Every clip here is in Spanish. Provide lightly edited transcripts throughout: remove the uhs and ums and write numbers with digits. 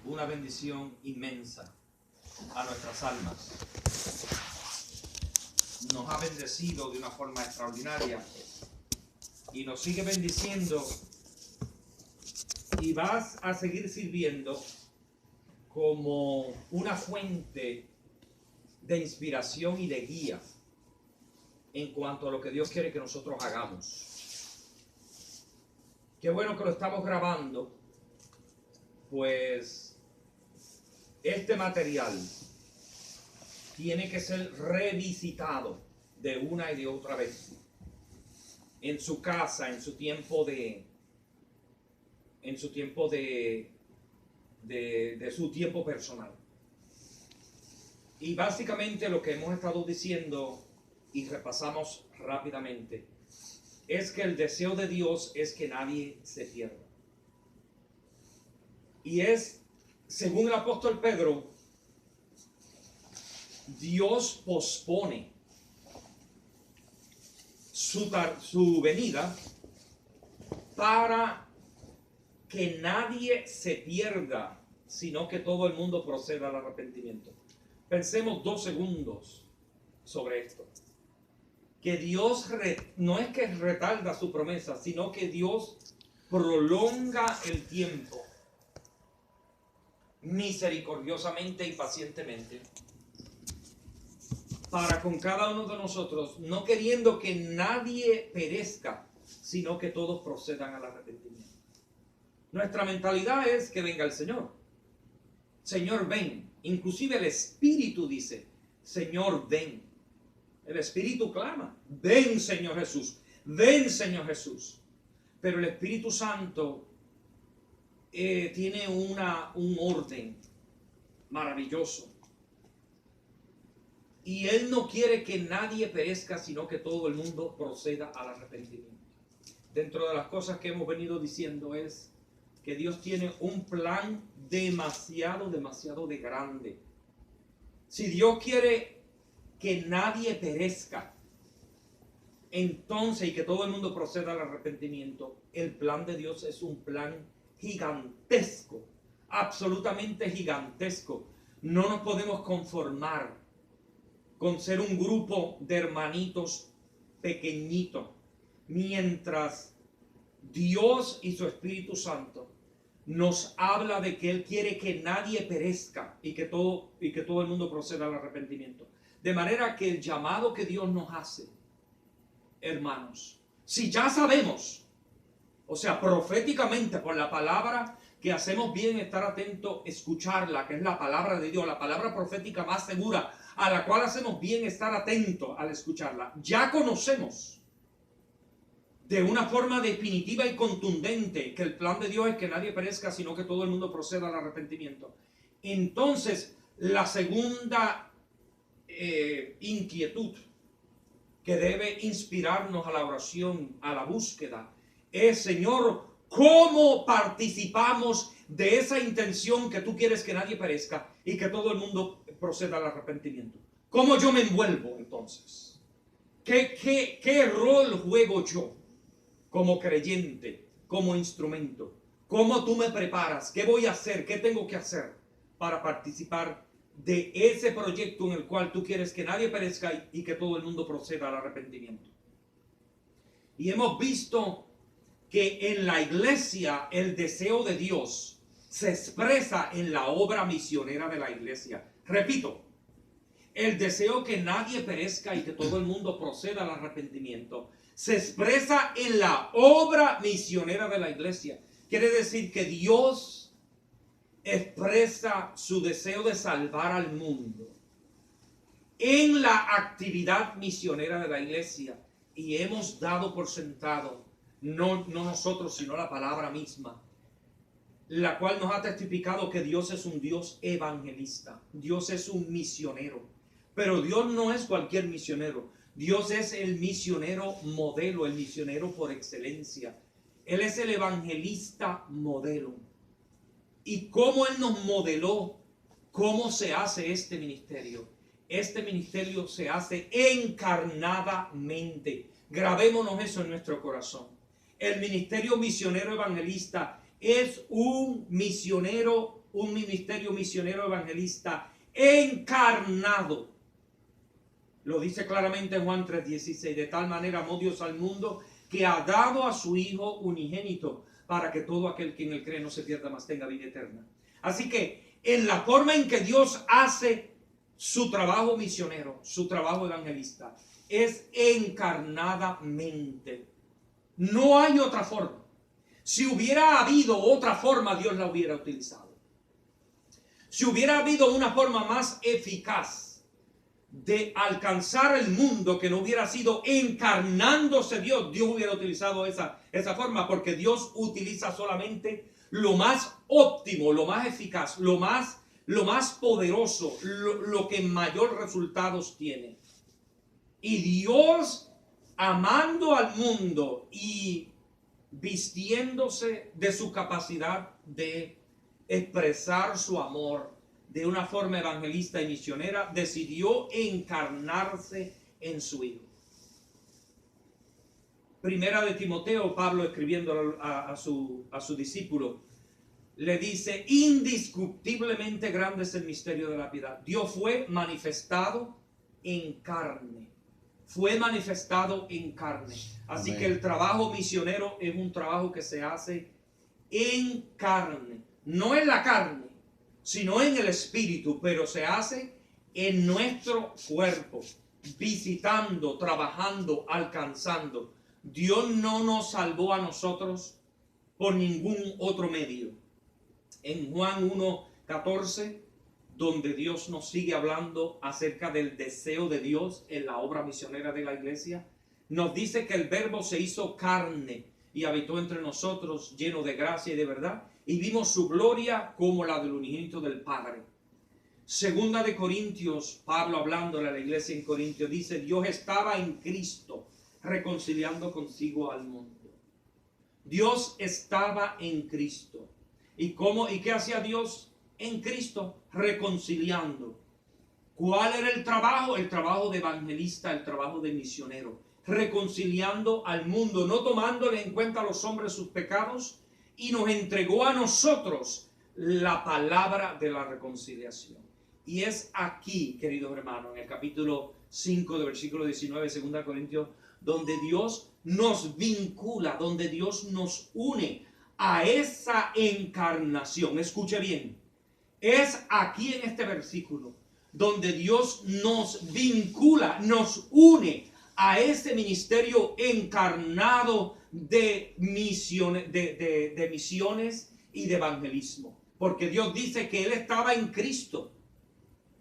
una bendición inmensa a nuestras almas. Nos ha bendecido de una forma extraordinaria y nos sigue bendiciendo, y vas a seguir sirviendo como una fuente de inspiración y de guía en cuanto a lo que Dios quiere que nosotros hagamos. Qué bueno que lo estamos grabando, pues este material tiene que ser revisitado de una y de otra vez en su casa, en su tiempo de su tiempo personal. Y básicamente lo que hemos estado diciendo y repasamos rápidamente es que el deseo de Dios es que nadie se pierda. Y es, según el apóstol Pedro, Dios pospone su venida para que nadie se pierda, sino que todo el mundo proceda al arrepentimiento. Pensemos 2 segundos sobre esto. Que Dios no es que retarda su promesa, sino que Dios prolonga el tiempo misericordiosamente y pacientemente para con cada uno de nosotros, no queriendo que nadie perezca, sino que todos procedan al arrepentimiento. Nuestra mentalidad es que venga el Señor. Señor, ven. Inclusive el Espíritu dice, Señor, ven. El Espíritu clama, ven, Señor Jesús. Ven, Señor Jesús. Pero el Espíritu Santo tiene un orden maravilloso. Y Él no quiere que nadie perezca, sino que todo el mundo proceda al arrepentimiento. Dentro de las cosas que hemos venido diciendo es que Dios tiene un plan demasiado de grande. Si Dios quiere que nadie perezca, entonces, y que todo el mundo proceda al arrepentimiento, el plan de Dios es un plan gigantesco, absolutamente gigantesco. No nos podemos conformar con ser un grupo de hermanitos pequeñitos, mientras Dios y su Espíritu Santo nos habla de que Él quiere que nadie perezca y que todo el mundo proceda al arrepentimiento. De manera que el llamado que Dios nos hace, hermanos, si ya sabemos, o sea, proféticamente por la palabra, que hacemos bien estar atentos, escucharla, que es la palabra de Dios, la palabra profética más segura, a la cual hacemos bien estar atentos al escucharla. Ya conocemos de una forma definitiva y contundente que el plan de Dios es que nadie perezca, sino que todo el mundo proceda al arrepentimiento. Entonces, la segunda inquietud que debe inspirarnos a la oración, a la búsqueda, es, Señor, ¿cómo participamos de esa intención que tú quieres que nadie perezca y que todo el mundo proceda al arrepentimiento? ¿Cómo yo me envuelvo entonces? ¿Qué rol juego yo como creyente, como instrumento? ¿Cómo tú me preparas? ¿Qué voy a hacer? ¿Qué tengo que hacer para participar de ese proyecto en el cual tú quieres que nadie perezca y que todo el mundo proceda al arrepentimiento? Y hemos visto que en la iglesia el deseo de Dios se expresa en la obra misionera de la iglesia. Repito, el deseo que nadie perezca y que todo el mundo proceda al arrepentimiento se expresa en la obra misionera de la iglesia. Quiere decir que Dios expresa su deseo de salvar al mundo en la actividad misionera de la iglesia, y hemos dado por sentado, no nosotros, sino la palabra misma, la cual nos ha testificado que Dios es un Dios evangelista. Dios es un misionero. Pero Dios no es cualquier misionero. Dios es el misionero modelo, el misionero por excelencia. Él es el evangelista modelo. ¿Y cómo Él nos modeló cómo se hace este ministerio? Este ministerio se hace encarnadamente. Grabémonos eso en nuestro corazón. El ministerio misionero evangelista es un misionero un ministerio misionero evangelista encarnado. Lo dice claramente en Juan 3:16. De tal manera amó Dios al mundo que ha dado a su Hijo unigénito para que todo aquel que en él cree no se pierda, mas tenga vida eterna. Así que en la forma en que Dios hace su trabajo misionero, su trabajo evangelista, es encarnadamente. No hay otra forma. Si hubiera habido otra forma, Dios la hubiera utilizado. Si hubiera habido una forma más eficaz de alcanzar el mundo que no hubiera sido encarnándose Dios, Dios hubiera utilizado esa forma, porque Dios utiliza solamente lo más óptimo, lo más eficaz, lo más poderoso, lo que mayor resultados tiene. Y Dios, amando al mundo y vistiéndose de su capacidad de expresar su amor de una forma evangelista y misionera, decidió encarnarse en su Hijo. Primera de Timoteo, Pablo escribiendo a su discípulo, le dice: indiscutiblemente grande es el misterio de la piedad. Dios fue manifestado en carne. Fue manifestado en carne. Así Amén. que el trabajo misionero es un trabajo que se hace en carne. No en la carne, sino en el espíritu, pero se hace en nuestro cuerpo, visitando, trabajando, alcanzando. Dios no nos salvó a nosotros por ningún otro medio. En Juan 1:14, donde Dios nos sigue hablando acerca del deseo de Dios en la obra misionera de la iglesia, nos dice que el Verbo se hizo carne y habitó entre nosotros, lleno de gracia y de verdad, y vimos su gloria como la del unigénito del Padre. Segunda de Corintios, Pablo hablándole a la iglesia en Corintios, dice: Dios estaba en Cristo reconciliando consigo al mundo. Dios estaba en Cristo. ¿Y qué hacía Dios en Cristo? Reconciliando. ¿Cuál era el trabajo? El trabajo de evangelista, el trabajo de misionero. Reconciliando al mundo, no tomándole en cuenta a los hombres sus pecados, y nos entregó a nosotros la palabra de la reconciliación. Y es aquí, queridos hermanos, en el capítulo 5 del versículo 19, 2 Corintios, donde Dios nos vincula, donde Dios nos une a esa encarnación. Escuche bien, es aquí en este versículo donde Dios nos vincula, nos une a ese ministerio encarnado de misiones, de misiones y de evangelismo. Porque Dios dice que Él estaba en Cristo.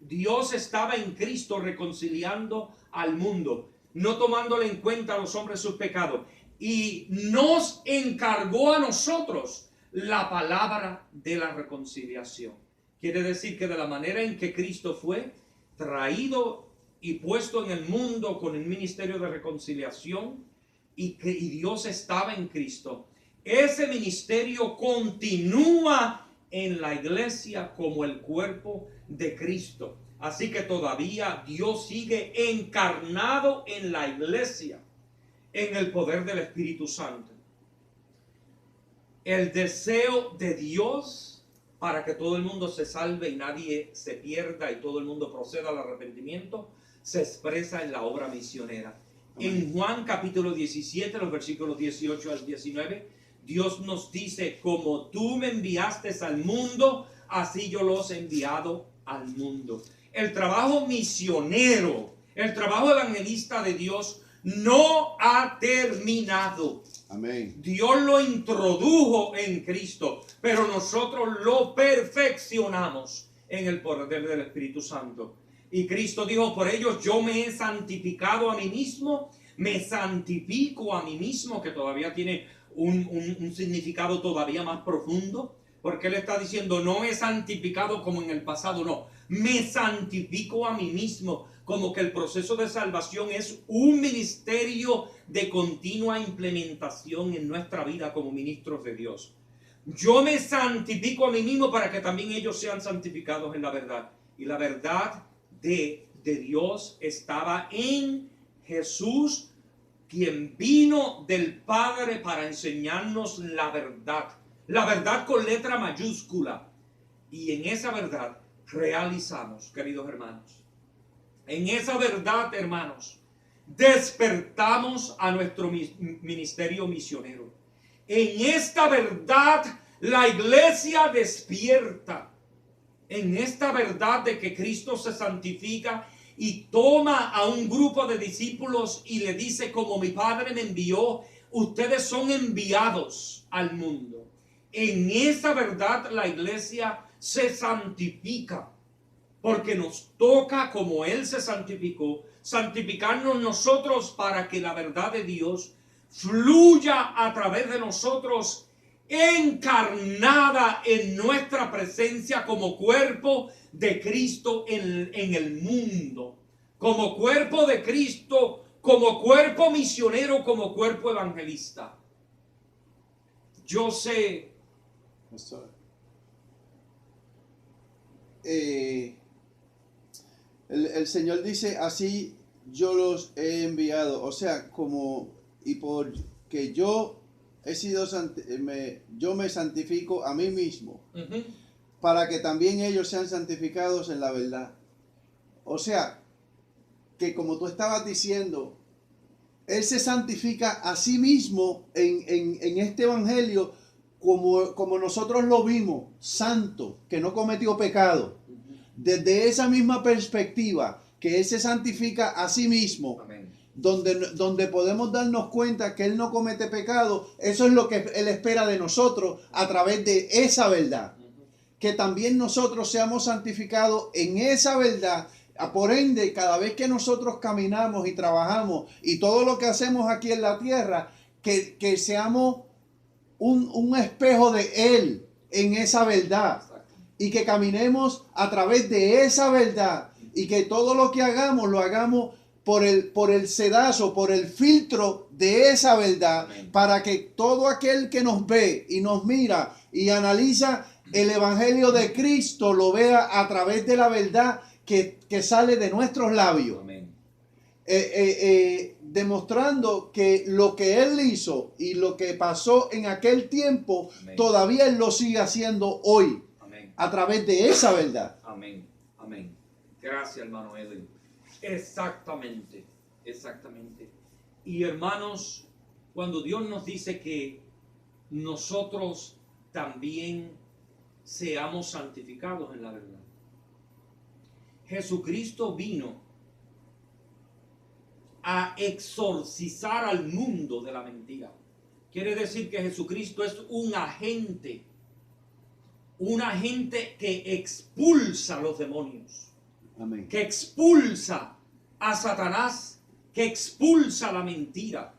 Dios estaba en Cristo reconciliando al mundo, no tomándole en cuenta a los hombres sus pecados. Y nos encargó a nosotros la palabra de la reconciliación. Quiere decir que de la manera en que Cristo fue traído y puesto en el mundo con el ministerio de reconciliación, y Dios estaba en Cristo, ese ministerio continúa en la iglesia como el cuerpo de Cristo. Así que todavía Dios sigue encarnado en la iglesia, en el poder del Espíritu Santo. El deseo de Dios para que todo el mundo se salve y nadie se pierda y todo el mundo proceda al arrepentimiento se expresa en la obra misionera. En Juan capítulo 17, los versículos 18 al 19, Dios nos dice: como tú me enviaste al mundo, así yo los he enviado al mundo. El trabajo misionero, el trabajo evangelista de Dios no ha terminado. Amén. Dios lo introdujo en Cristo, pero nosotros lo perfeccionamos en el poder del Espíritu Santo. Y Cristo dijo: por ellos yo me he santificado a mí mismo, me santifico a mí mismo, que todavía tiene un significado todavía más profundo, porque Él está diciendo: no me he santificado como en el pasado, no, me santifico a mí mismo, como que el proceso de salvación es un ministerio de continua implementación en nuestra vida como ministros de Dios. Yo me santifico a mí mismo para que también ellos sean santificados en la verdad. Y la verdad de Dios estaba en Jesús, quien vino del Padre para enseñarnos la verdad con letra mayúscula. Y en esa verdad realizamos, queridos hermanos. En esa verdad, hermanos, despertamos a nuestro ministerio misionero. En esta verdad la iglesia despierta. En esta verdad de que Cristo se santifica y toma a un grupo de discípulos y le dice: como mi Padre me envió, ustedes son enviados al mundo. En esa verdad la iglesia se santifica, porque nos toca, como Él se santificó, santificarnos nosotros para que la verdad de Dios fluya a través de nosotros, encarnada en nuestra presencia como cuerpo de Cristo en el mundo, como cuerpo de Cristo, como cuerpo misionero, como cuerpo evangelista. Yo sé, el Señor dice: así yo los he enviado. O sea, como y porque yo he sido yo me santifico a mí mismo, para que también ellos sean santificados en la verdad. O sea, que como tú estabas diciendo, Él se santifica a sí mismo en este evangelio, como nosotros lo vimos, santo, que no cometió pecado. Desde esa misma perspectiva, que Él se santifica a sí mismo, amén, donde podemos darnos cuenta que Él no comete pecado. Eso es lo que Él espera de nosotros a través de esa verdad. Que también nosotros seamos santificados en esa verdad. Por ende, cada vez que nosotros caminamos y trabajamos y todo lo que hacemos aquí en la tierra, que seamos un espejo de Él en esa verdad. Y que caminemos a través de esa verdad. Y que todo lo que hagamos, lo hagamos por el sedazo, por el filtro de esa verdad. amén, Para que todo aquel que nos ve y nos mira y analiza el evangelio de Cristo lo vea a través de la verdad que sale de nuestros labios. amén, Demostrando que lo que Él hizo y lo que pasó en aquel tiempo, amén, todavía Él lo sigue haciendo hoy, amén, a través de esa verdad. amén, amén. Gracias, hermano Edwin. Exactamente, exactamente. Y hermanos, cuando Dios nos dice que nosotros también seamos santificados en la verdad, Jesucristo vino a exorcizar al mundo de la mentira. Quiere decir que Jesucristo es un agente que expulsa a los demonios. Amén. Que expulsa a Satanás, que expulsa la mentira.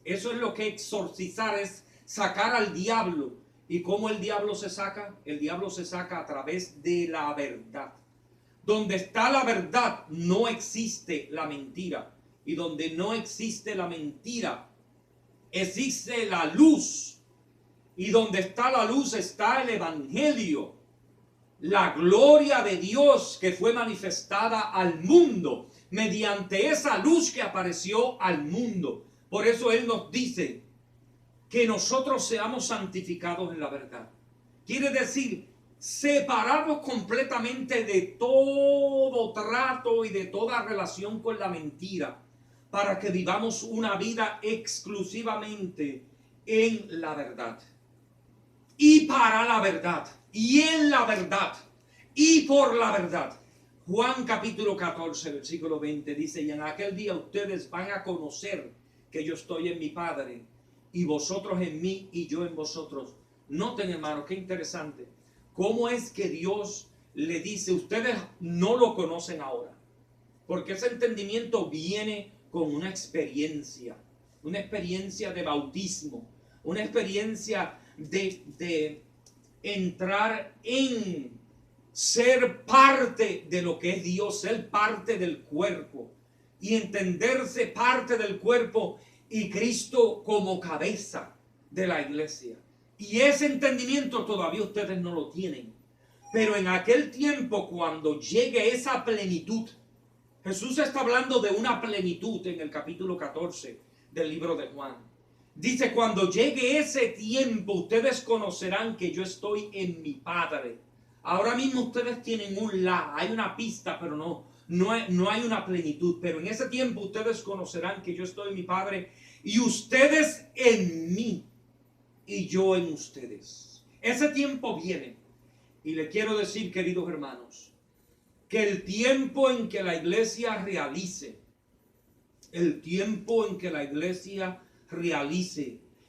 Eso es lo que exorcizar es, sacar al diablo. ¿Y cómo el diablo se saca? El diablo se saca a través de la verdad. Donde está la verdad no existe la mentira. Y donde no existe la mentira, existe la luz. Y donde está la luz está el evangelio. La gloria de Dios que fue manifestada al mundo mediante esa luz que apareció al mundo. Por eso Él nos dice que nosotros seamos santificados en la verdad. Quiere decir, separarnos completamente de todo trato y de toda relación con la mentira, para que vivamos una vida exclusivamente en la verdad. Y para la verdad, y en la verdad, y por la verdad. Juan capítulo 14, versículo 20 dice: y en aquel día ustedes van a conocer que yo estoy en mi Padre, y vosotros en mí, y yo en vosotros. Noten, hermanos, qué interesante. ¿Cómo es que Dios le dice: ustedes no lo conocen ahora? Porque ese entendimiento viene con una experiencia de bautismo, una experiencia de entrar en ser parte de lo que es Dios, ser parte del cuerpo y entenderse parte del cuerpo y Cristo como cabeza de la iglesia. Y ese entendimiento todavía ustedes no lo tienen. Pero en aquel tiempo, cuando llegue esa plenitud, Jesús está hablando de una plenitud en el capítulo 14 del libro de Juan. Dice: cuando llegue ese tiempo, ustedes conocerán que yo estoy en mi Padre. Ahora mismo ustedes tienen un la, hay una pista, pero no hay una plenitud. Pero en ese tiempo ustedes conocerán que yo estoy en mi Padre y ustedes en mí y yo en ustedes. Ese tiempo viene. Y le quiero decir, queridos hermanos, que el tiempo en que la iglesia realice,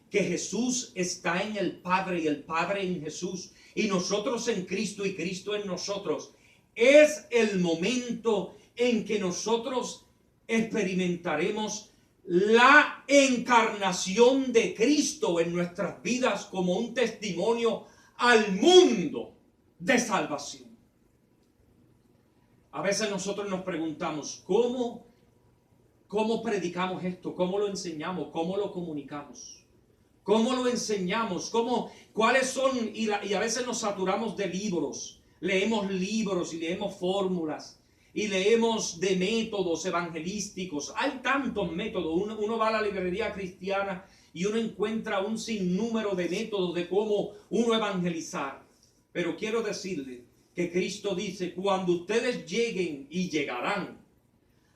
que Jesús está en el Padre y el Padre en Jesús y nosotros en Cristo y Cristo en nosotros, es el momento en que nosotros experimentaremos la encarnación de Cristo en nuestras vidas como un testimonio al mundo de salvación. A veces nosotros nos preguntamos, ¿cómo predicamos esto? ¿Cómo lo enseñamos? ¿Cómo lo comunicamos? ¿Cómo lo enseñamos? ¿Cuáles son? Y a veces nos saturamos de libros. Leemos libros y leemos fórmulas. Y leemos de métodos evangelísticos. Hay tantos métodos. Uno va a la librería cristiana y uno encuentra un sinnúmero de métodos de cómo uno evangelizar. Pero quiero decirle que Cristo dice, cuando ustedes lleguen y llegarán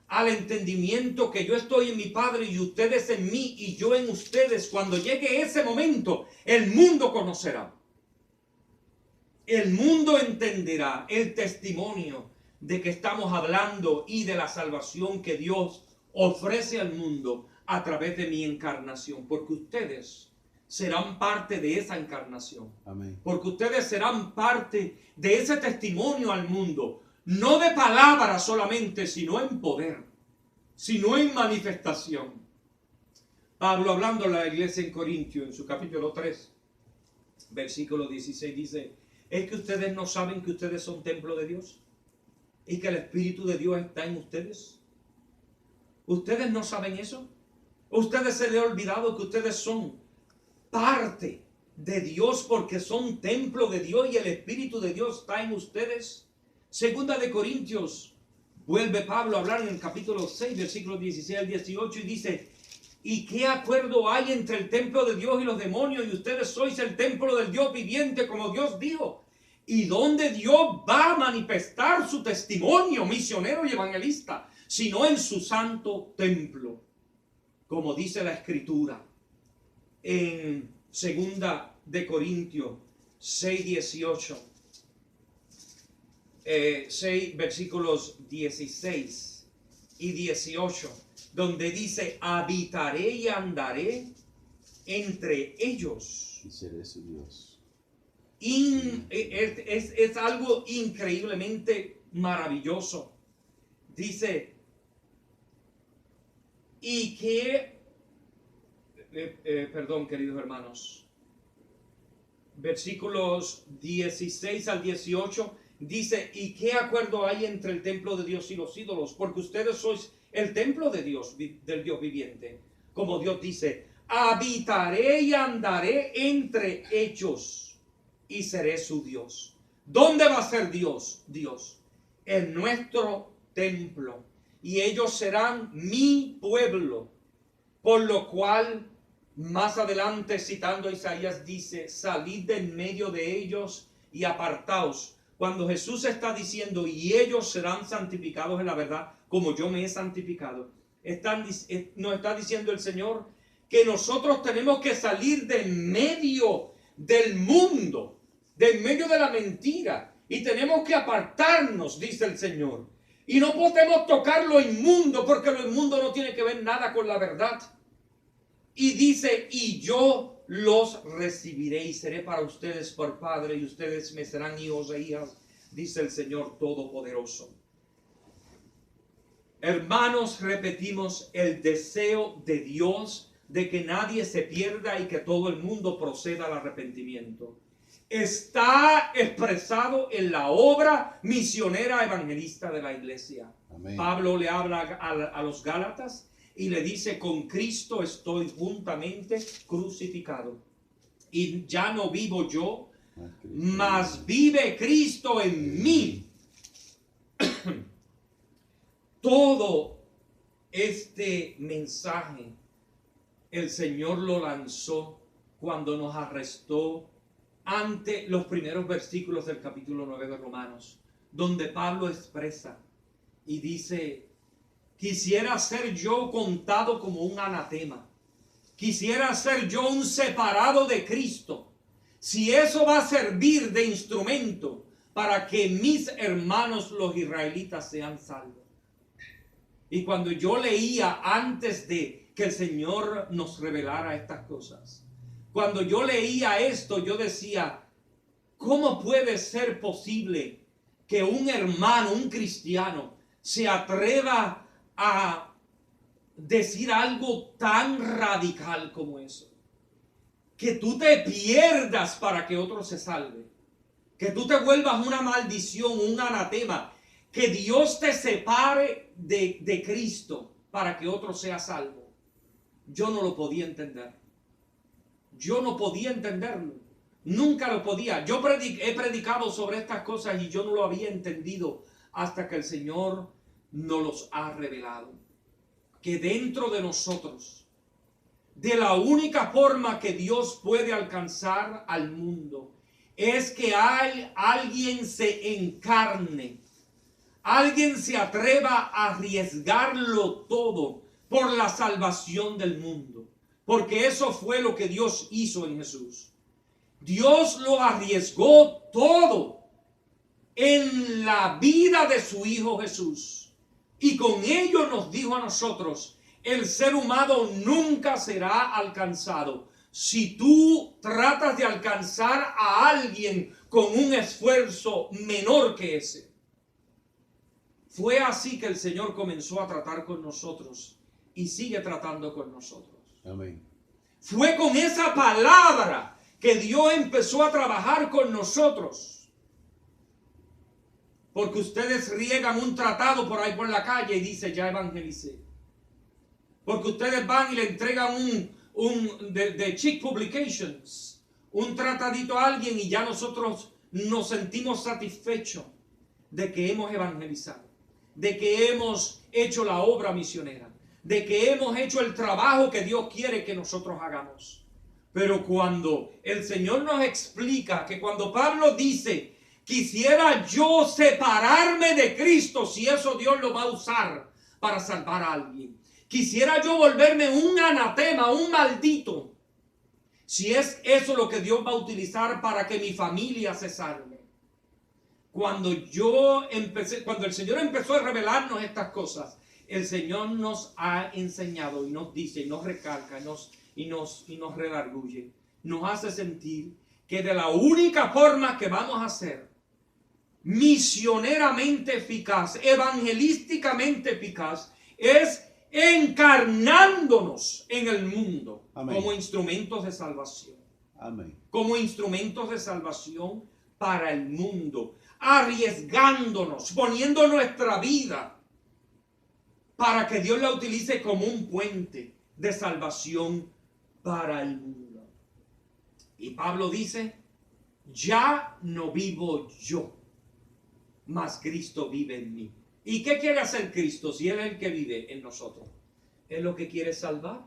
al entendimiento que yo estoy en mi Padre y ustedes en mí y yo en ustedes, cuando llegue ese momento, el mundo conocerá. El mundo entenderá el testimonio de que estamos hablando y de la salvación que Dios ofrece al mundo a través de mi encarnación, porque ustedes serán parte de esa encarnación. Amén. Porque ustedes serán parte de ese testimonio al mundo, no de palabras solamente, sino en poder, sino en manifestación. Pablo, hablando a la iglesia en Corintio, en su capítulo 3, versículo 16, dice, ¿es que ustedes no saben que ustedes son templo de Dios? ¿Y que el Espíritu de Dios está en ustedes? ¿Ustedes no saben eso? ¿Ustedes se les ha olvidado que ustedes son parte de Dios porque son templo de Dios y el Espíritu de Dios está en ustedes? Segunda de Corintios, vuelve Pablo a hablar en el capítulo 6, versículos 16 al 18 y dice, ¿y qué acuerdo hay entre el templo de Dios y los demonios? Y ustedes sois el templo del Dios viviente, como Dios dijo. ¿Y dónde Dios va a manifestar su testimonio misionero y evangelista? Sino en su santo templo, como dice la Escritura. En segunda de Corintios 6, 18. 6 versículos 16 y 18, donde dice, habitaré y andaré entre ellos. Y seré su Dios. Es algo increíblemente maravilloso. Dice, y que, perdón, queridos hermanos, versículos 16 al 18, dice, ¿y qué acuerdo hay entre el templo de Dios y los ídolos? Porque ustedes sois el templo de Dios, del Dios viviente. Como Dios dice, habitaré y andaré entre ellos y seré su Dios. ¿Dónde va a ser Dios? Dios en nuestro templo. Y ellos serán mi pueblo. Por lo cual, más adelante, citando a Isaías, dice, salid de en medio de ellos y apartaos. Cuando Jesús está diciendo, y ellos serán santificados en la verdad, como yo me he santificado, nos está diciendo el Señor que nosotros tenemos que salir de en medio del mundo, de en medio de la mentira, y tenemos que apartarnos, dice el Señor. Y no podemos tocar lo inmundo, porque lo inmundo no tiene que ver nada con la verdad. Y dice, y yo los recibiré y seré para ustedes por Padre y ustedes me serán hijos e hijas, dice el Señor Todopoderoso. Hermanos, repetimos, el deseo de Dios de que nadie se pierda y que todo el mundo proceda al arrepentimiento está expresado en la obra misionera evangelista de la iglesia. Amén. Pablo le habla a los Gálatas y le dice, con Cristo estoy juntamente crucificado. Y ya no vivo yo, mas vive Cristo en mí. Todo este mensaje el Señor lo lanzó cuando nos arrestó ante los primeros versículos del capítulo 9 de Romanos, donde Pablo expresa y dice: quisiera ser yo contado como un anatema, quisiera ser yo un separado de Cristo, si eso va a servir de instrumento para que mis hermanos los israelitas sean salvos. Y cuando yo leía antes de que el Señor nos revelara estas cosas, cuando yo leía esto, yo decía: ¿cómo puede ser posible que un hermano, un cristiano, se atreva a decir algo tan radical como eso? Que tú te pierdas para que otro se salve, que tú te vuelvas una maldición, un anatema, que Dios te separe de Cristo para que otro sea salvo. Yo no lo podía entender. Yo no podía entenderlo. Nunca lo podía. Yo he predicado sobre estas cosas y yo no lo había entendido hasta que el Señor nos los ha revelado. Que dentro de nosotros, de la única forma que Dios puede alcanzar al mundo, es que alguien se encarne, alguien se atreva a arriesgarlo todo por la salvación del mundo. Porque eso fue lo que Dios hizo en Jesús. Dios lo arriesgó todo en la vida de su Hijo Jesús. Y con ello nos dijo a nosotros: el ser humano nunca será alcanzado si tú tratas de alcanzar a alguien con un esfuerzo menor que ese. Fue así que el Señor comenzó a tratar con nosotros y sigue tratando con nosotros. Amén. Fue con esa palabra que Dios empezó a trabajar con nosotros. Porque ustedes riegan un tratado por ahí por la calle y dice: ya evangelicé. Porque ustedes van y le entregan de Chick Publications, un tratadito a alguien, y ya nosotros nos sentimos satisfechos de que hemos evangelizado, de que hemos hecho la obra misionera, de que hemos hecho el trabajo que Dios quiere que nosotros hagamos. Pero cuando el Señor nos explica que cuando Pablo dice: quisiera yo separarme de Cristo, si eso Dios lo va a usar para salvar a alguien, quisiera yo volverme un anatema, un maldito, si es eso lo que Dios va a utilizar para que mi familia se salve. Cuando el Señor empezó a revelarnos estas cosas, el Señor nos ha enseñado y nos dice y nos recalca y nos redarguye, nos hace sentir que de la única forma que vamos a ser misioneramente eficaz, evangelísticamente eficaz, es encarnándonos en el mundo. Amén. Como instrumentos de salvación. Amén. Como instrumentos de salvación para el mundo, arriesgándonos, poniendo nuestra vida para que Dios la utilice como un puente de salvación para el mundo. Y Pablo dice: ya no vivo yo, mas Cristo vive en mí. ¿Y qué quiere hacer Cristo si Él es el que vive en nosotros? Él lo que quiere es salvar.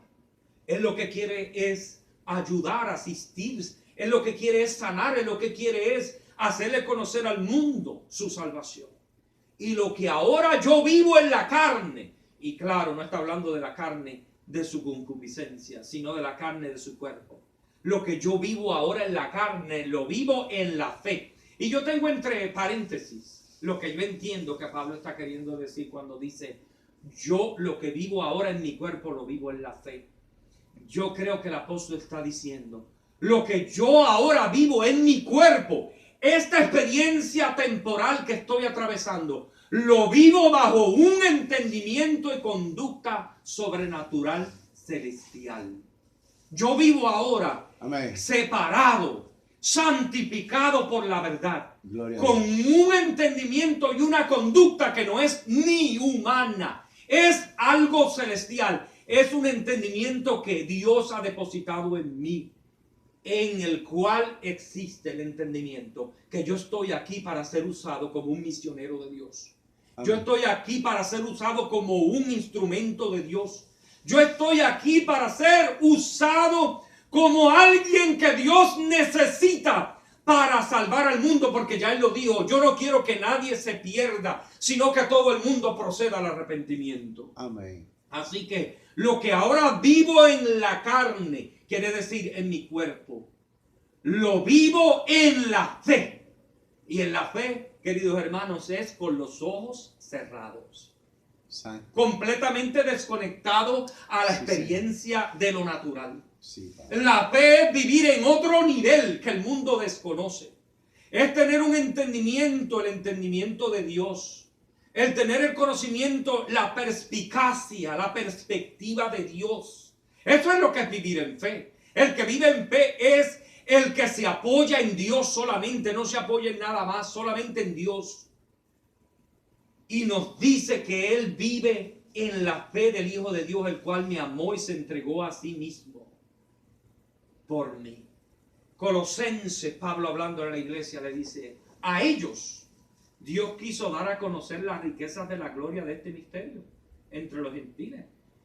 Él lo que quiere es ayudar, asistir. Él lo que quiere es sanar. Él lo que quiere es hacerle conocer al mundo su salvación. Y lo que ahora yo vivo en la carne, y claro, no está hablando de la carne de su concupiscencia, sino de la carne de su cuerpo. Lo que yo vivo ahora en la carne, lo vivo en la fe. Y yo tengo entre paréntesis lo que yo entiendo que Pablo está queriendo decir cuando dice: yo lo que vivo ahora en mi cuerpo lo vivo en la fe. Yo creo que el apóstol está diciendo: lo que yo ahora vivo en mi cuerpo, esta experiencia temporal que estoy atravesando, lo vivo bajo un entendimiento y conducta sobrenatural celestial. Yo vivo ahora, amén, separado, santificado por la verdad, con un entendimiento y una conducta que no es ni humana, es algo celestial, es un entendimiento que Dios ha depositado en mí, en el cual existe el entendimiento que yo estoy aquí para ser usado como un misionero de Dios. Amén. Yo estoy aquí para ser usado como un instrumento de Dios. Yo estoy aquí para ser usado como alguien que Dios necesita para salvar al mundo, porque ya Él lo dijo, yo no quiero que nadie se pierda, sino que todo el mundo proceda al arrepentimiento. Amén. Así que lo que ahora vivo en la carne, quiere decir en mi cuerpo, lo vivo en la fe. Y en la fe, queridos hermanos, es con los ojos cerrados. Santo. Completamente desconectado a la Sí, experiencia de lo natural. Sí, Padre. La fe es vivir en otro nivel que el mundo desconoce. Es tener un entendimiento, el entendimiento de Dios. El tener el conocimiento, la perspicacia, la perspectiva de Dios. Eso es lo que es vivir en fe. El que vive en fe es el que se apoya en Dios solamente, no se apoya en nada más, solamente en Dios. Y nos dice que Él vive en la fe del Hijo de Dios, el cual me amó y se entregó a sí mismo por mí. Colosenses, Pablo hablando a la iglesia, le dice, a ellos Dios quiso dar a conocer las riquezas de la gloria de este misterio entre los gentiles.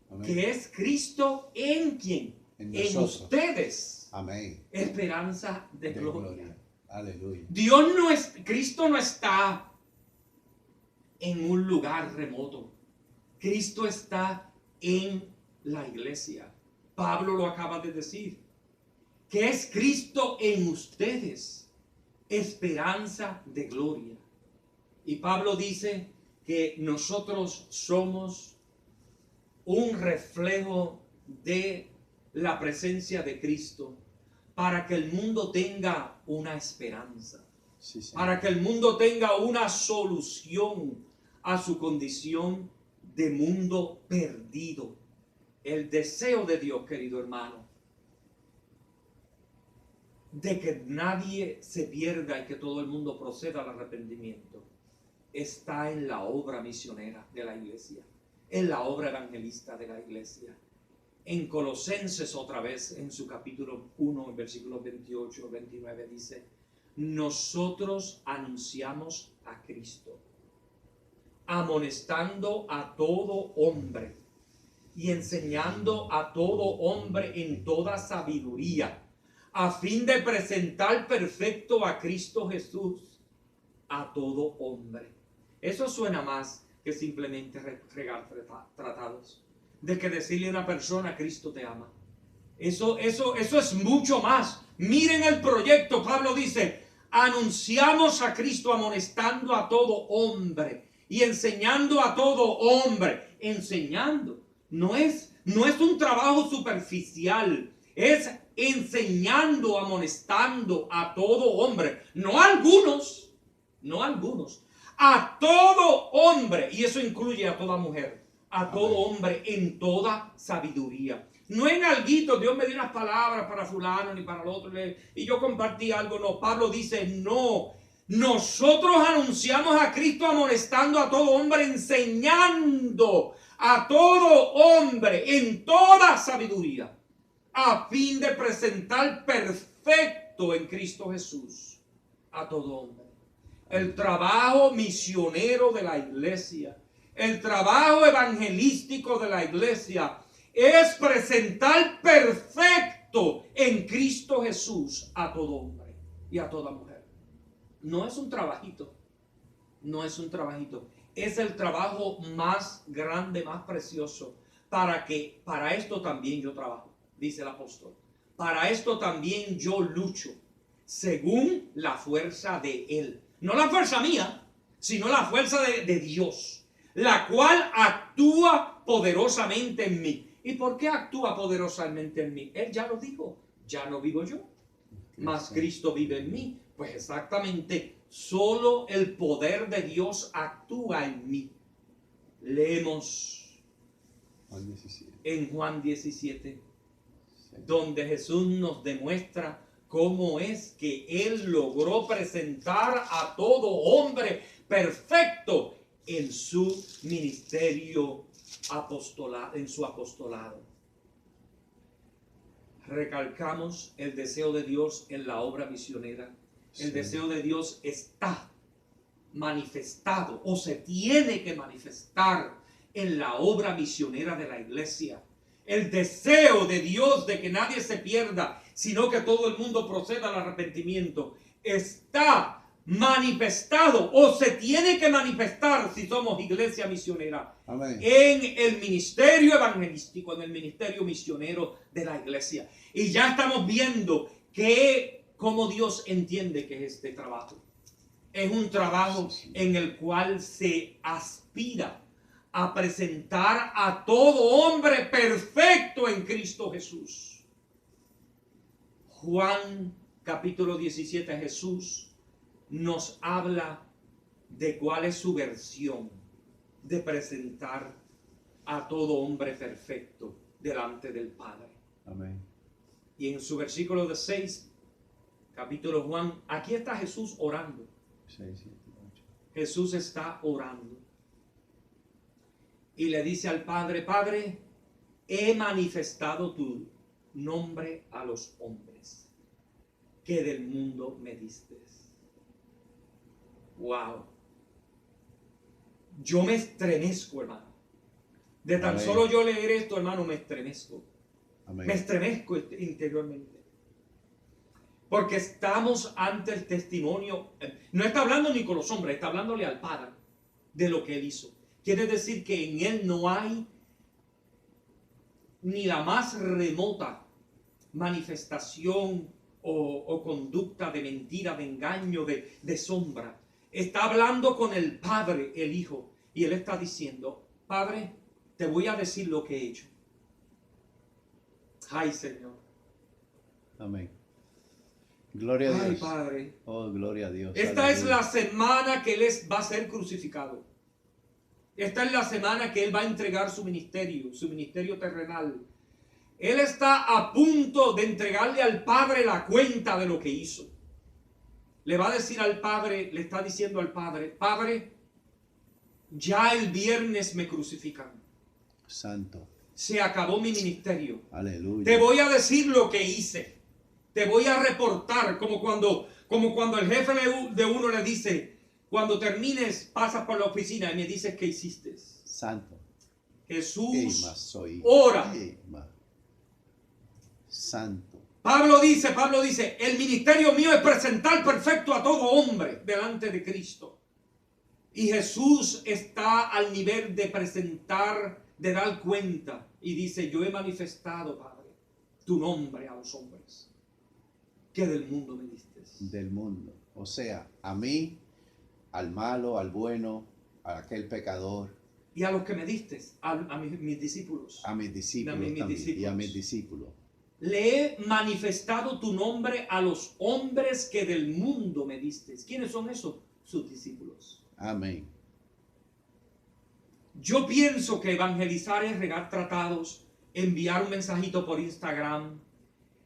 Amén. Que es Cristo en quien, en ustedes. Amén. Esperanza de gloria. Aleluya. Cristo no está en un lugar remoto. Cristo está en la iglesia. Pablo lo acaba de decir. Que es Cristo en ustedes, esperanza de gloria. Y Pablo dice que nosotros somos un reflejo de la presencia de Cristo para que el mundo tenga una esperanza, sí, para que el mundo tenga una solución a su condición de mundo perdido. El deseo de Dios, querido hermano, de que nadie se pierda y que todo el mundo proceda al arrepentimiento, está en la obra misionera de la iglesia, en la obra evangelista de la iglesia. En Colosenses otra vez, en su capítulo 1, en versículos 28 29, dice, nosotros anunciamos a Cristo, amonestando a todo hombre y enseñando a todo hombre en toda sabiduría, a fin de presentar perfecto a Cristo Jesús a todo hombre. Eso suena más que simplemente regar tratados, de que decirle a una persona, Cristo te ama. Eso es mucho más. Miren el proyecto. Pablo dice, anunciamos a Cristo amonestando a todo hombre y enseñando a todo hombre. Enseñando. No es un trabajo superficial. Es enseñando, amonestando a todo hombre, no a algunos, a todo hombre, y eso incluye a toda mujer, a todo hombre en toda sabiduría. No en alguito, Dios me dio unas palabras para fulano ni para el otro, y yo compartí algo. No, Pablo dice, no, nosotros anunciamos a Cristo amonestando a todo hombre, enseñando a todo hombre en toda sabiduría, a fin de presentar perfecto en Cristo Jesús a todo hombre. El trabajo misionero de la iglesia, el trabajo evangelístico de la iglesia es presentar perfecto en Cristo Jesús a todo hombre y a toda mujer. No es un trabajito, no es un trabajito. Es el trabajo más grande, más precioso, para esto también yo trabajo. Dice el apóstol, para esto también yo lucho, según la fuerza de Él. No la fuerza mía, sino la fuerza de Dios, la cual actúa poderosamente en mí. ¿Y por qué actúa poderosamente en mí? Él ya lo dijo, ya no vivo yo, mas Cristo vive en mí. Pues exactamente, solo el poder de Dios actúa en mí. Leemos en Juan 17. Donde Jesús nos demuestra cómo es que Él logró presentar a todo hombre perfecto en su ministerio apostolado, en su apostolado. Recalcamos el deseo de Dios en la obra misionera. El deseo de Dios está manifestado o se tiene que manifestar en la obra misionera de la iglesia. El deseo de Dios de que nadie se pierda, sino que todo el mundo proceda al arrepentimiento, está manifestado o se tiene que manifestar si somos iglesia misionera. Amén. En el ministerio evangelístico, en el ministerio misionero de la iglesia. Y ya estamos viendo cómo Dios entiende que es este trabajo. Es un trabajo en el cual se aspira a presentar a todo hombre perfecto en Cristo Jesús. Juan capítulo 17, Jesús nos habla de cuál es su versión de presentar a todo hombre perfecto delante del Padre. Amén. Y en su versículo de 6, capítulo Juan, aquí está Jesús orando. 6, 7, 8. Jesús está orando. Y le dice al Padre, Padre, he manifestado tu nombre a los hombres que del mundo me diste. Wow. Yo me estremezco, hermano. De tan Amén. solo yo leer esto, hermano, me estremezco. Amén. Me estremezco interiormente. Porque estamos ante el testimonio. No está hablando ni con los hombres, está hablándole al Padre de lo que Él hizo. Quiere decir que en Él no hay ni la más remota manifestación o conducta de mentira, de engaño, de sombra. Está hablando con el Padre, el Hijo, y Él está diciendo, Padre, te voy a decir lo que he hecho. Ay, Señor. Amén. Gloria a Dios. Ay, Padre. Oh, gloria a Dios. Esta es Aleluya. la semana que Él va a ser crucificado. Esta es la semana que Él va a entregar su ministerio terrenal. Él está a punto de entregarle al Padre la cuenta de lo que hizo. Le va a decir al Padre, le está diciendo al Padre, Padre, ya el viernes me crucifican. Santo. Se acabó mi ministerio. Aleluya. Te voy a decir lo que hice. Te voy a reportar, como cuando el jefe de uno le dice, cuando termines, pasas por la oficina y me dices qué hiciste. Santo. Jesús Ema soy. ora. Ema. Santo. Pablo dice, el ministerio mío es presentar perfecto a todo hombre delante de Cristo. Y Jesús está al nivel de presentar, de dar cuenta. Y dice, yo he manifestado, Padre, tu nombre a los hombres que del mundo me diste. Del mundo. O sea, a mí, al malo, al bueno, a aquel pecador, Y a los que me diste, a mis discípulos. a mis discípulos mis también, y a discípulos. mis discípulos. Le he manifestado tu nombre a los hombres que del mundo me diste. ¿Quiénes son esos? Sus discípulos. Amén. Yo pienso que evangelizar es regar tratados, enviar un mensajito por Instagram,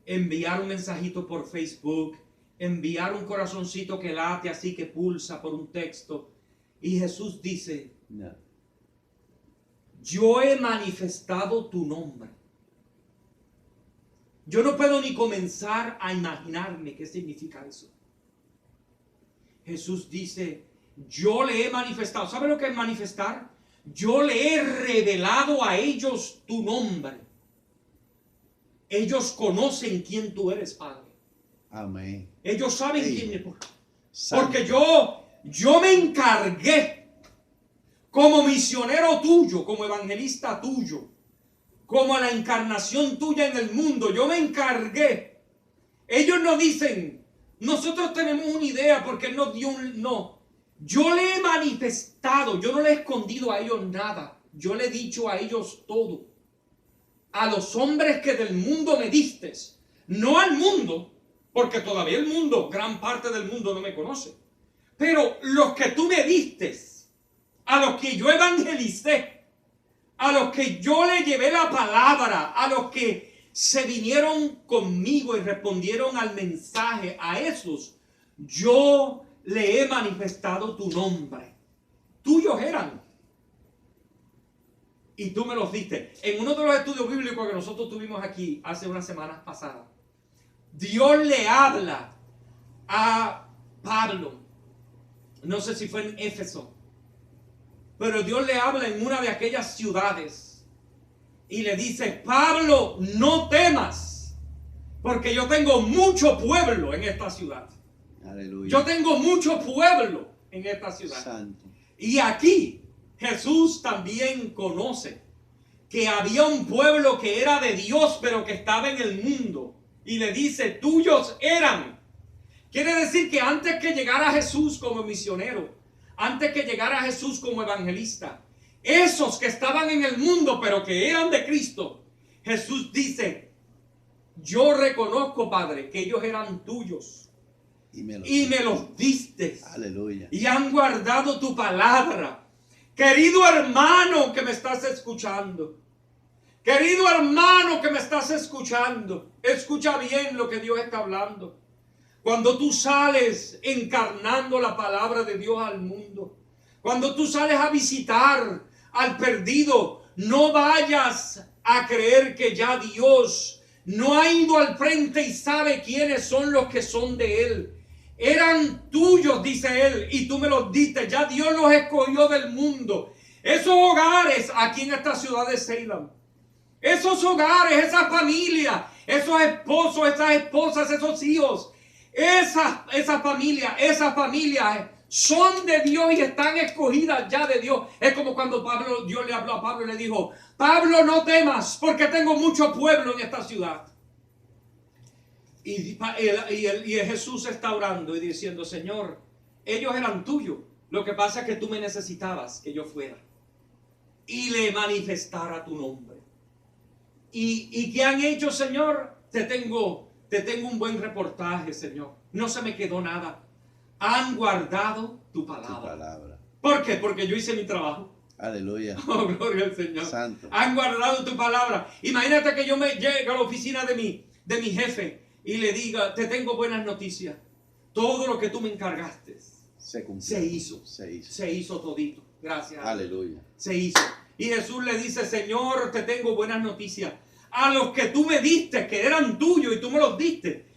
enviar un mensajito por Facebook, enviar un corazoncito que late así, que pulsa por un texto. Y Jesús dice, No. yo he manifestado tu nombre. Yo no puedo ni comenzar a imaginarme qué significa eso. Jesús dice, yo le he manifestado. ¿Sabe lo que es manifestar? Yo le he revelado a ellos tu nombre. Ellos conocen quién tú eres, Padre. Amén. Ellos saben Ey. quién eres. Santo. Porque yo me encargué como misionero tuyo, como evangelista tuyo, como la encarnación tuya en el mundo. Yo me encargué. Ellos no dicen, nosotros tenemos una idea porque Él nos dio un... No. Yo le he manifestado, yo no le he escondido a ellos nada. Yo le he dicho a ellos todo. A los hombres que del mundo me diste. No al mundo, porque todavía el mundo, gran parte del mundo no me conoce. Pero los que tú me diste, a los que yo evangelicé, a los que yo le llevé la palabra, a los que se vinieron conmigo y respondieron al mensaje, a esos, yo le he manifestado tu nombre. Tuyos eran. Y tú me los diste. En uno de los estudios bíblicos que nosotros tuvimos aquí hace unas semanas pasadas, Dios le habla a Pablo. No sé si fue en Éfeso, pero Dios le habla en una de aquellas ciudades y le dice, Pablo, no temas, porque yo tengo mucho pueblo en esta ciudad. Aleluya. Yo tengo mucho pueblo en esta ciudad. Santo. Y aquí Jesús también conoce que había un pueblo que era de Dios, pero que estaba en el mundo. Y le dice, tuyos eran. Quiere decir que antes que llegara Jesús como misionero, antes que llegara Jesús como evangelista, esos que estaban en el mundo, pero que eran de Cristo, Jesús dice, yo reconozco, Padre, que ellos eran tuyos. Y me los diste. Aleluya. Y han guardado tu palabra. Querido hermano que me estás escuchando. Querido hermano que me estás escuchando. Escucha bien lo que Dios está hablando. Cuando tú sales encarnando la palabra de Dios al mundo. Cuando tú sales a visitar al perdido. No vayas a creer que ya Dios no ha ido al frente y sabe quiénes son los que son de Él. Eran tuyos, dice Él, y tú me los diste. Ya Dios los escogió del mundo. Esos hogares aquí en esta ciudad de Salem, esos hogares, esa familia, esos esposos, esas esposas, esos hijos, esa familia son de Dios y están escogidas ya de Dios. Es como cuando Dios le habló a Pablo y le dijo, Pablo, no temas porque tengo mucho pueblo en esta ciudad. Y Jesús está orando y diciendo, Señor, ellos eran tuyos. Lo que pasa es que tú me necesitabas que yo fuera y le manifestara tu nombre. ¿Y qué han hecho, Señor? Te tengo un buen reportaje, Señor. No se me quedó nada. Han guardado tu palabra. ¿Por qué? Porque yo hice mi trabajo. Aleluya. Oh, gloria al Señor. Santo. Han guardado tu palabra. Imagínate que yo me llegue a la oficina de mi jefe y le diga, te tengo buenas noticias. Todo lo que tú me encargaste se cumplió. Se hizo todito. Gracias. Aleluya. Se hizo. Y Jesús le dice, Señor, te tengo buenas noticias. A los que tú me diste, que eran tuyos y tú me los diste,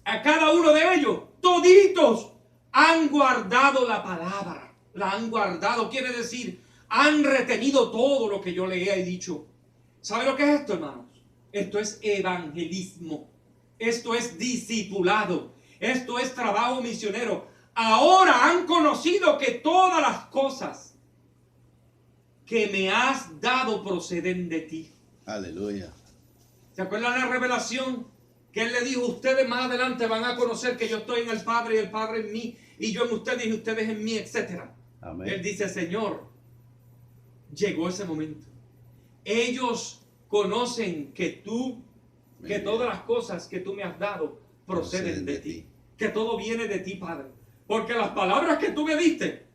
a cada uno de ellos, toditos, han guardado la palabra. La han guardado. Quiere decir, han retenido todo lo que yo le he dicho. ¿Sabe lo que es esto, hermanos? Esto es evangelismo. Esto es discipulado. Esto es trabajo misionero. Ahora han conocido que todas las cosas que me has dado proceden de ti. Aleluya. ¿Se acuerdan la revelación? Que Él le dijo, ustedes más adelante van a conocer que yo estoy en el Padre y el Padre en mí, y yo en ustedes y ustedes en mí, etc. Amén. Él dice, Señor, llegó ese momento. Ellos conocen que todas las cosas que tú me has dado proceden de ti. Que todo viene de ti, Padre. Porque las palabras que tú me diste,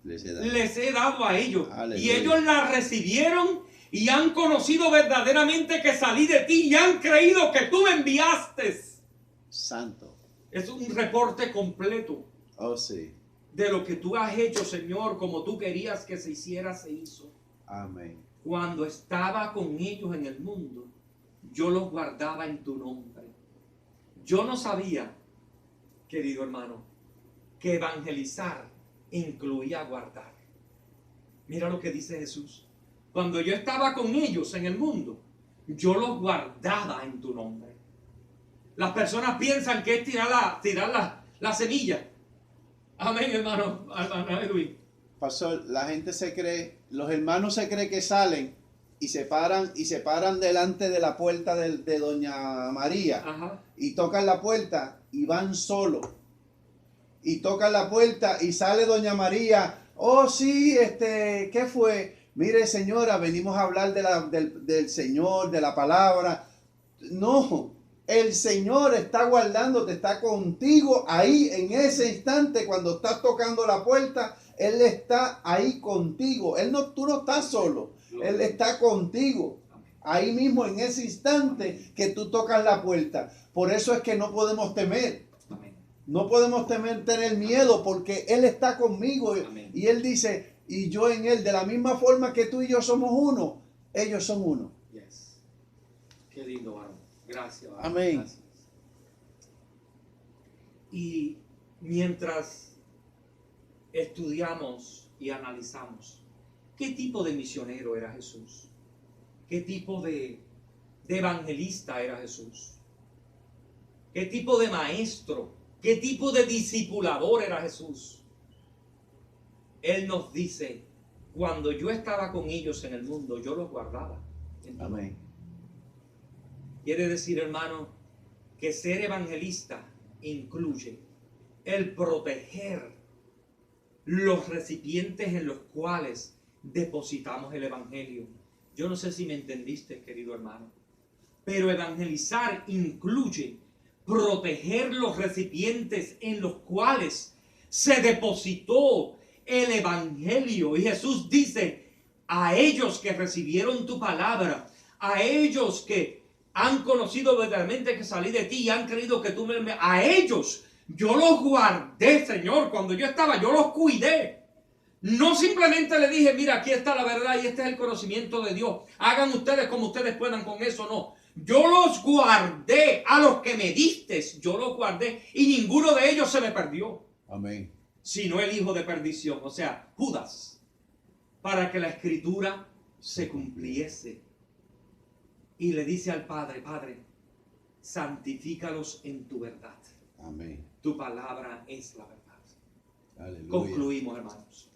les he dado a ellos. Aleluya. Y ellos las recibieron y han conocido verdaderamente que salí de ti y han creído que tú me enviaste. Santo. Es un reporte completo. Oh, sí. De lo que tú has hecho, Señor, como tú querías que se hiciera, se hizo. Amén. Cuando estaba con ellos en el mundo, yo los guardaba en tu nombre. Yo no sabía, querido hermano, que evangelizar incluía guardar. Mira lo que dice Jesús. Cuando yo estaba con ellos en el mundo, yo los guardaba en tu nombre. Las personas piensan que es tirar la semilla. Amén, hermano Edwin. Pastor, la gente se cree, los hermanos se creen que salen y se paran delante de la puerta de Doña María. Ajá. Y tocan la puerta y van solos. Y tocan la puerta y sale Doña María. Oh, sí, ¿qué fue? Mire, señora, venimos a hablar del Señor, de la palabra. No, el Señor está guardándote, está contigo ahí en ese instante cuando estás tocando la puerta. Él está ahí contigo. Tú no estás solo. Él está contigo. Ahí mismo en ese instante que tú tocas la puerta. Por eso es que no podemos temer. No podemos tener miedo porque Él está conmigo. Y Él dice, y yo en Él, de la misma forma que tú y yo somos uno, ellos son uno. Yes. Qué lindo, varón. Gracias, varón. Amén. Gracias. Y mientras estudiamos y analizamos, ¿qué tipo de misionero era Jesús? ¿Qué tipo de evangelista era Jesús? ¿Qué tipo de maestro ¿Qué tipo de discipulador era Jesús? Él nos dice, cuando yo estaba con ellos en el mundo, yo los guardaba. Amén. Quiere decir, hermano, que ser evangelista incluye el proteger los recipientes en los cuales depositamos el evangelio. Yo no sé si me entendiste, querido hermano, pero evangelizar incluye proteger los recipientes en los cuales se depositó el evangelio. Y Jesús dice, a ellos que recibieron tu palabra, a ellos que han conocido verdaderamente que salí de ti y han creído que tú a ellos yo los guardé, Señor. Cuando yo estaba, yo los cuidé. No simplemente le dije, mira, aquí está la verdad y este es el conocimiento de Dios. Hagan ustedes como ustedes puedan con eso, no. Yo los guardé, a los que me diste, yo los guardé y ninguno de ellos se me perdió. Amén. Sino el hijo de perdición, o sea, Judas, para que la escritura se cumpliese. Y le dice al Padre, Padre, santifícalos en tu verdad. Amén. Tu palabra es la verdad. Aleluya. Concluimos, hermanos.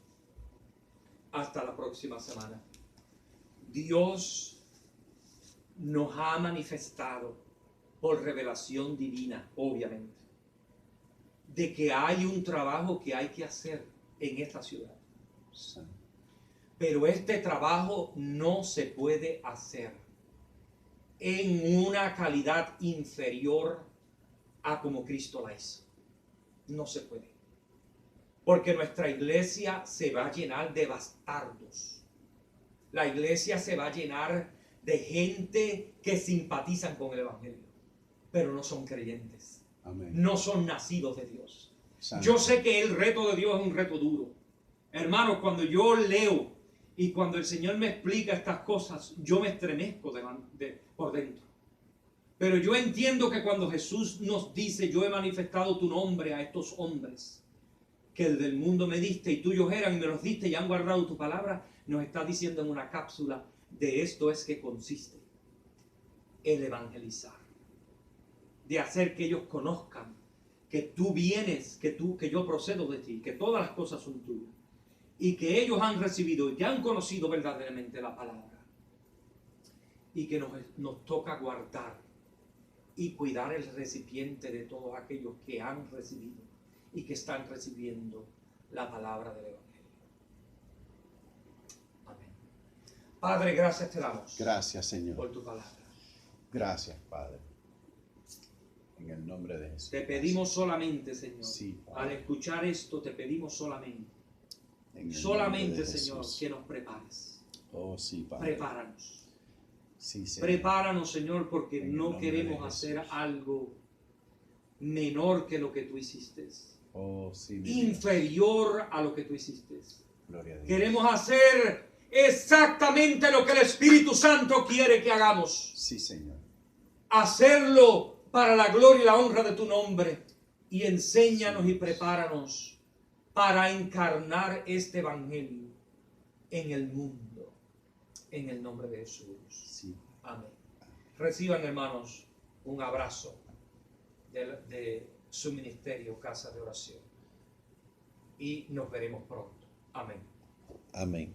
Hasta la próxima semana. Dios nos ha manifestado por revelación divina, obviamente, de que hay un trabajo que hay que hacer en esta ciudad. Sí. Pero este trabajo no se puede hacer en una calidad inferior a como Cristo la hizo. No se puede. Porque nuestra iglesia se va a llenar de bastardos. La iglesia se va a llenar de gente que simpatizan con el evangelio, pero no son creyentes. Amén. No son nacidos de Dios. Santo. Yo sé que el reto de Dios es un reto duro. Hermano, cuando yo leo y cuando el Señor me explica estas cosas, yo me estremezco por dentro. Pero yo entiendo que cuando Jesús nos dice, yo he manifestado tu nombre a estos hombres, que el del mundo me diste y tuyos eran y me los diste y han guardado tu palabra, nos está diciendo en una cápsula, de esto es que consiste el evangelizar. De hacer que ellos conozcan que tú vienes, que yo procedo de ti, que todas las cosas son tuyas. Y que ellos han recibido y han conocido verdaderamente la palabra. Y que nos toca guardar y cuidar el recipiente de todos aquellos que han recibido y que están recibiendo la palabra del evangelio. Amén. Padre, gracias te damos. Gracias, Señor. Por tu palabra. Gracias, Padre. En el nombre de Jesús. Te pedimos solamente, Señor, Sí, Padre. al escuchar esto, te pedimos solamente, En el solamente, nombre de Señor, Jesús. que nos prepares. Oh, sí, Padre. Prepáranos. Sí, Señor. Prepáranos, Señor, porque En el no nombre queremos de hacer Jesús. algo menor que lo que tú hiciste, Oh, sí, mi Dios. inferior a lo que tú hiciste. Gloria a Dios. Queremos hacer exactamente lo que el Espíritu Santo quiere que hagamos. Sí, Señor. Hacerlo para la gloria y la honra de tu nombre. Y enséñanos y prepáranos para encarnar este evangelio en el mundo. En el nombre de Jesús. Sí. Amén. Reciban, hermanos, un abrazo de su ministerio, Casa de Oración. Y nos veremos pronto. Amén. Amén.